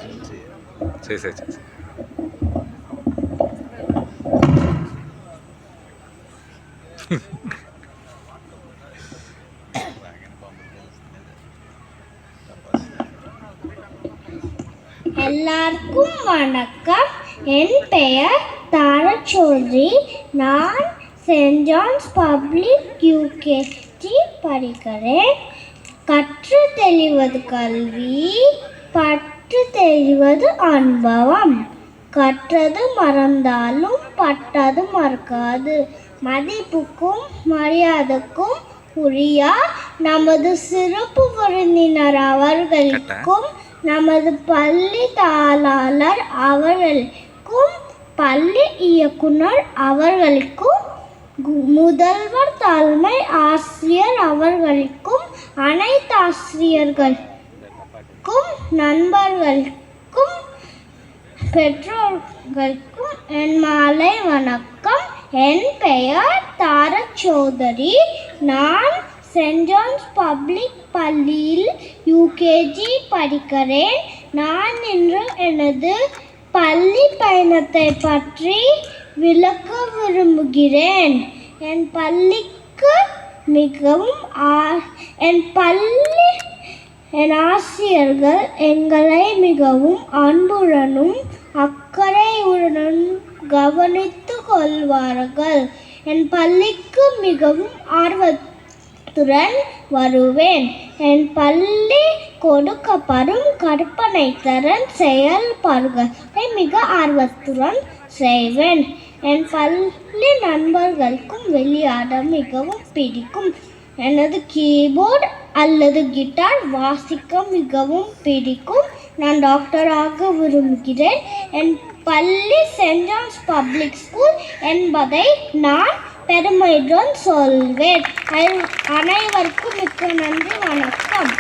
சரி சரி சரி சரி. எல்லாருக்கும் வணக்கம். என் பெயர் தாரா சௌத்ரி. நான் சென்ட் ஜான்ஸ் பப்ளிக் யூகேஜி படிக்கிறேன். கற்று தெளிவது கல்வி, பற்று தெளிவது அனுபவம். கற்றது மறந்தாலும் பட்டது மறக்காது. மதிப்புக்கும் மரியாதைக்கும் உரியா நமது சிறப்பு விருந்தினர் அவர்களுக்கும், நமது பள்ளி தாளாளர் அவர்களுக்கும், பள்ளி இயக்குனர் அவர்களுக்கும், முதல்வர் தலைமை ஆசிரியர் அவர்களுக்கும், அனைத்து ஆசிரியர்களுக்கும், நண்பர்களுக்கும், பெற்றோர்களுக்கும் என் மாலை வணக்கம். என் பெயர் தாரா சௌத்ரி. நான் சென்ட் ஜான்ஸ் பப்ளிக் பள்ளியில் யூகேஜி படிக்கிறேன். நான் இன்று எனது பள்ளி பயணத்தை பற்றி விளக்க விரும்புகிறேன். என் பள்ளிக்கு மிகவும் என் ஆசிரியர்கள் எங்களை மிகவும் அன்புடனும் அக்கறையுடனும் கவனித்துக் கொள்வார்கள். என் பள்ளிக்கு மிகவும் ஆர்வத்துடன் வருவேன். என் பள்ளி கொடுக்கப்படும் கற்பனை திறன் செயல்பாடுகளை மிக ஆர்வத்துடன் செய்வேன். என் பள்ளி நண்பர்களுக்கும் விளையாட மிகவும் பிடிக்கும். எனது கீபோர்டு அல்லது கிட்டார் வாசிக்க மிகவும் பிடிக்கும். நான் டாக்டராக விரும்புகிறேன். என் பள்ளி சென்ட் ஜான்ஸ் பப்ளிக் ஸ்கூல் என்பதை நான் பெருமையுடன் சொல்வேன். அனைவருக்கும் மிக்க நன்றி. வணக்கம்.